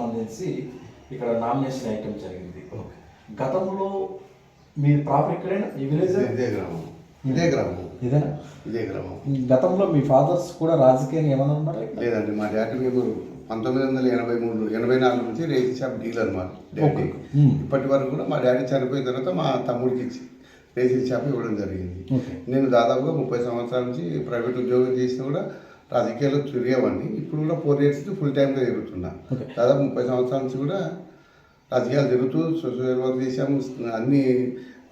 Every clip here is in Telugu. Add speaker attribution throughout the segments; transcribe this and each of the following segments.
Speaker 1: సంబంధించి ఇక్కడ నామినేషన్ ఐటమ్ జరిగింది. గతంలో మీరు ప్రాపర్ ఇక్కడైనా ఈ విలేజ్
Speaker 2: ఇదే గ్రామం.
Speaker 1: గతంలో మీ ఫాదర్స్ కూడా రాజకీయంగా ఏమైనా ఉన్నారు?
Speaker 2: లేదండి, మా డాడీ మేము 1984 నుంచి రేషన్ షాప్ డీలర్ మా డాడీ. ఇప్పటి వరకు కూడా మా డాడీ చనిపోయిన తర్వాత మా తమ్ముడికి ఇచ్చి రేషన్ షాప్ ఇవ్వడం జరిగింది. నేను దాదాపుగా 30 సంవత్సరాల నుంచి ప్రైవేట్ ఉద్యోగం చేసినా కూడా రాజకీయాల్లో తిరిగేవాడిని. ఇప్పుడు కూడా 4 years నుంచి ఫుల్ టైమ్గా తిరుగుతున్నా. దాదాపు 30 సంవత్సరాల నుంచి కూడా రాజకీయాలు తిరుగుతూ సోషల్ వర్క్ చేసాము. అన్ని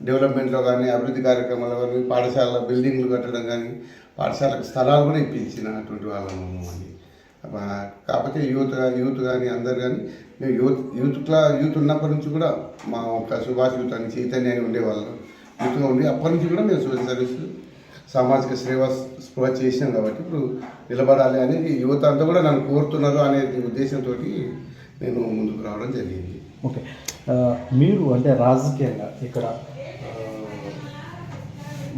Speaker 2: డెవలప్మెంట్లో కానీ, అభివృద్ధి కార్యక్రమాలు కానీ, పాఠశాల బిల్డింగ్లు కట్టడం కానీ, పాఠశాలకు స్థలాలు కూడా ఇప్పించినటువంటి వాళ్ళము అని. కాకపోతే యూత్ కానీ అందరు కానీ మేము యూత్ ఉన్నప్పటి నుంచి కూడా మా ఒక సుభాష్ యూత్ అని చైతన్య అని ఉండేవాళ్ళం. యూత్గా ఉండి అప్పటి నుంచి కూడా మేము సోషల్ సర్వీస్ సామాజిక స్పృహ చేసినాం. కాబట్టి ఇప్పుడు నిలబడాలి అనేది యువత అంతా కూడా నన్ను కోరుతున్నారు అనే ఉద్దేశంతో నేను ముందుకు రావడం జరిగింది.
Speaker 1: ఓకే, మీరు అంటే రాజకీయంగా ఇక్కడ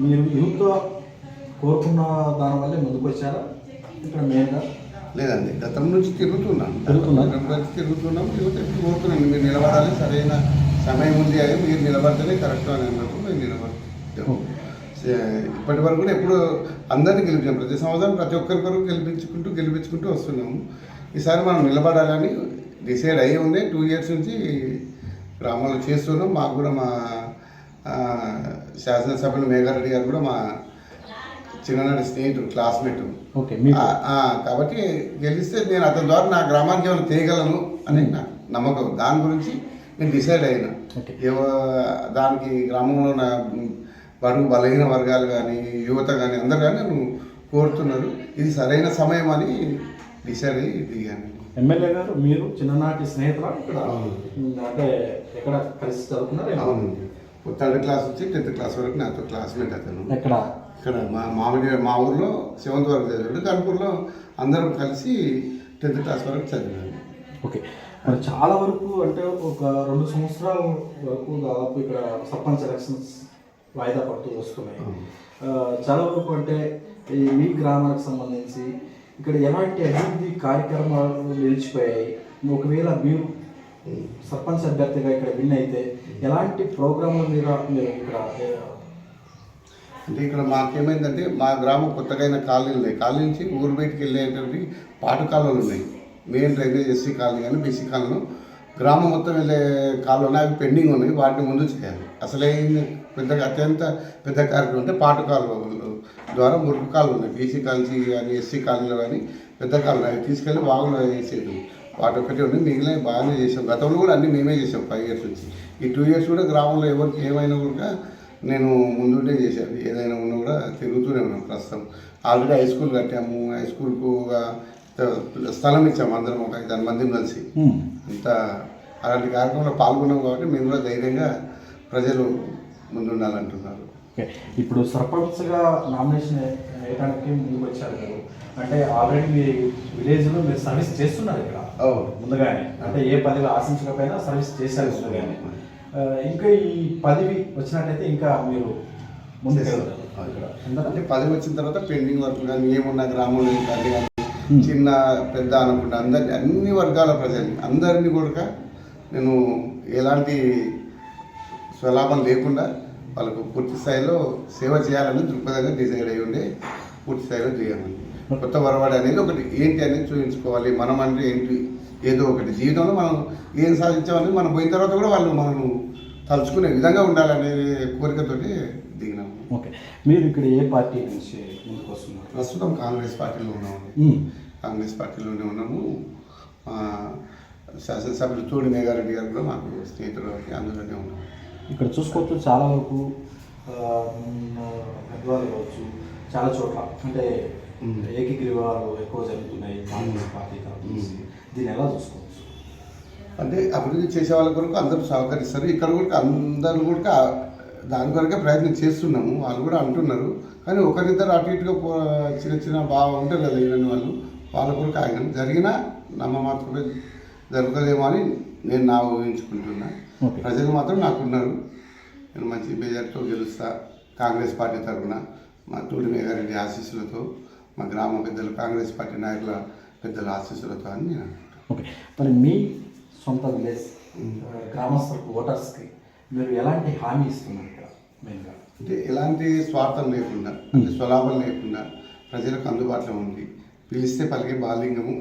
Speaker 1: మీరు యూత్ కోరుకున్న దానివల్లే ముందుకు వచ్చారా? ఇక్కడ మెయిన్గా
Speaker 2: లేదండి, గతం నుంచి తిరుగుతున్నాం. యువత ఎప్పుడు కోరుతున్నాను మీరు నిలబడాలి, సరైన సమయం ఉంది అని మీరు నిలబడితేనే కరెక్ట్ అని అన్నప్పుడు మేము నిలబడతాం. ఇప్పటి వరకు కూడా ఎప్పుడు అందరినీ గెలిపించాం. ప్రతి సంవత్సరం ప్రతి ఒక్కరి వరకు గెలిపించుకుంటూ వస్తున్నాము. ఈసారి మనం నిలబడాలని డిసైడ్ అయ్యి ఉండే 2 years నుంచి గ్రామాల్లో చేస్తున్నాం. మాకు కూడా మా శాసనసభ్యులు మేఘారెడ్డి గారు కూడా మా చిన్ననాటి స్నేహితుడు, క్లాస్మేట్. కాబట్టి గెలిస్తే నేను అతని ద్వారా నా గ్రామానికి ఏమైనా చేయగలను అని నాకు నమ్మకం. దాని గురించి నేను డిసైడ్ అయినా. దానికి గ్రామంలో ఉన్న బడుగు బలహీన వర్గాలు కానీ, యువత కానీ అందరు కానీ నన్ను కోరుతున్నారు. ఇది సరైన సమయం అని డిసైడ్ అయ్యి దిగాను.
Speaker 1: ఎమ్మెల్యే గారు మీరు చిన్ననాటి స్నేహితులు ఇక్కడ అంటే ఎక్కడ కలిసి చదువుకున్నారు?
Speaker 2: అవునండి, 3rd class నుంచి 10th class వరకు నాతో క్లాస్మేట్ అతను. ఇక్కడ మా ఊర్లో 7th వరకు చదివాడు. కాన్పూర్లో అందరం కలిసి 10th class వరకు చదివాను.
Speaker 1: ఓకే, మరి చాలా వరకు అంటే ఒక 2 సంవత్సరాల వరకు దాదాపు ఇక్కడ సర్పంచ్ ఎలక్షన్స్ వాయిదా పడుతూ వస్తున్నాయి. చాలా వరకు అంటే మీ గ్రామానికి సంబంధించి ఇక్కడ ఎలాంటి అభివృద్ధి కార్యక్రమాలు నిలిచిపోయాయి? ఒకవేళ మీరు సర్పంచ్ అభ్యర్థిగా ఇక్కడ విన్ అయితే ఎలాంటి ప్రోగ్రాంల మీద మీరు ఇక్కడ
Speaker 2: అంటే ఇక్కడ మాకేమైందంటే మా గ్రామం కొత్తగా కాలనీలు ఉన్నాయి. కాలనీ నుంచి ఊరు బయటికి వెళ్ళేటువంటి పాటు కాలువలు ఉన్నాయి. మెయిన్ డ్రైనేజ్ ఎస్సీ కాలనీ కానీ బీసీ కాలనీ గ్రామం మొత్తం వెళ్ళే కాలువలు ఉన్నాయి. అవి పెండింగ్ ఉన్నాయి. వాటిని ముందు చేయాలి. అసలే అత్యంత పెద్ద కార్యక్రమం అంటే పాటు కాలువలు ద్వారా మురుగు కాలువలు ఉన్నాయి. బీసీ కాలనీ కానీ ఎస్సీ కాలనీలో కానీ పెద్ద కాలువలు అవి తీసుకెళ్ళి వాగులు వేసేది. వాటి ఒక్కటే ఉన్నాయి. మిగిలిన బాగానే చేసాం. గతంలో కూడా అన్నీ మేమే చేసాం 5 years నుంచి. ఈ 2 years కూడా గ్రామంలో ఎవరికి ఏమైనా కూడా నేను ముందుండే చేశాను. ఏదైనా ఉన్నా కూడా తిరుగుతూనే ఉన్నాం. ప్రస్తుతం ఆల్రెడీ హై స్కూల్ కట్టాము. హై స్కూల్కు స్థలం ఇచ్చాము. అందరం ఒక 5 మందిని కలిసి అంతా అలాంటి కార్యక్రమంలో పాల్గొన్నాం. కాబట్టి మేము కూడా ధైర్యంగా ప్రజలు ముందుండాలంటున్నారు.
Speaker 1: ఇప్పుడు సర్పంచ్గా నామినేషన్ వేయడానికి ముందుకు వచ్చారు మీరు. అంటే ఆల్రెడీ మీ విలేజ్లో మీరు సర్వీస్ చేస్తున్నారు ఇక్కడ ముందుగానే. అంటే ఏ పదవి ఆశించకపోయినా సర్వీస్ చేశారు ముందుగానే. ఇంకా ఈ పదవి వచ్చినట్టయితే ఇంకా మీరు ముందు
Speaker 2: అంటే పదవి వచ్చిన తర్వాత పెండింగ్ వర్క్ కానీ ఏమున్నా గ్రామంలో కానీ చిన్న పెద్ద అనుకుంటా అన్ని వర్గాల ప్రజల్ని అందరినీ కూడా నేను ఎలాంటి స్వలాభం లేకుండా వాళ్ళకు పూర్తి స్థాయిలో సేవ చేయాలని దృక్పథంగా డిసైడ్ అయ్యి ఉండే పూర్తి స్థాయిలో చేయాలి. కొత్త వరవాడు అనేది ఒకటి ఏంటి అనేది చూపించుకోవాలి. మనం అంటే ఏంటి ఏదో ఒకటి జీవితంలో మనం ఏం సాధించామని మనం పోయిన తర్వాత కూడా వాళ్ళు మనం తలుచుకునే విధంగా ఉండాలనే కోరికతోటి దిగినాము.
Speaker 1: ఓకే, మీరు ఇక్కడ ఏ పార్టీ నుంచి ముందుకు వస్తున్నారు?
Speaker 2: ప్రస్తుతం కాంగ్రెస్ పార్టీలో ఉన్నాము. కాంగ్రెస్ పార్టీలోనే ఉన్నాము. శాసనసభ్యులు తోడి మేఘారెడ్డి గారు కూడా మాకు స్నేహితులు, అందులోనే ఉన్నాము.
Speaker 1: ఇక్కడ చూసుకోవచ్చు చాలా వరకు హైదరాబాద్ కావచ్చు చాలా చోట్ల అంటే ఏకీకృవాలు ఎక్కువ జరుగుతున్నాయి కాంగ్రెస్ పార్టీ తరఫు. దీన్ని ఎలా చూసుకోవచ్చు?
Speaker 2: అంటే అభివృద్ధి చేసే వాళ్ళ కొరకు అందరూ సహకరిస్తారు. ఇక్కడ కూడా అందరూ కూడా దాని కొరకే ప్రయత్నం చేస్తున్నాము. వాళ్ళు కూడా అంటున్నారు. కానీ ఒకరిద్దరు అటు ఇటుగా చిన్న బాగా ఉంటారు కదా ఇవన్నీ వాళ్ళ కొరకు ఆయన జరిగినా మాత్రమే జరుగుతుందేమో అని నేను ఊహించుకుంటున్నా. ప్రజలు మాత్రం నాకున్నారు. నేను మంచి మెజార్టీతో గెలుస్తా కాంగ్రెస్ పార్టీ తరఫున. మా తోడి మేఘారెడ్డి ఆశీస్సులతో, మా గ్రామ పెద్దలు కాంగ్రెస్ పార్టీ నాయకుల పెద్దల ఆశీస్సులతో అని నేను అనుకుంటున్నాను.
Speaker 1: ఓకే, మరి మీ సొంత విలేజ్ గ్రామస్తులకు ఓటర్స్కి మీరు ఎలాంటి హామీ ఇస్తున్నారు ఇక్కడ మెయిన్గా?
Speaker 2: అంటే ఎలాంటి స్వార్థం లేకుండా, అంటే స్వలాభం లేకుండా ప్రజలకు అందుబాటులో ఉంది. పిలిస్తే పలికే బాలింగము,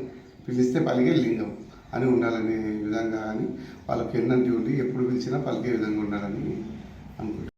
Speaker 2: పిలిస్తే పలికే లింగం అని ఉండాలనే విధంగా, అని వాళ్ళకి ఎన్నంటి ఉండి ఎప్పుడు పిలిచినా పలికే విధంగా ఉండాలని అనుకుంటున్నాను.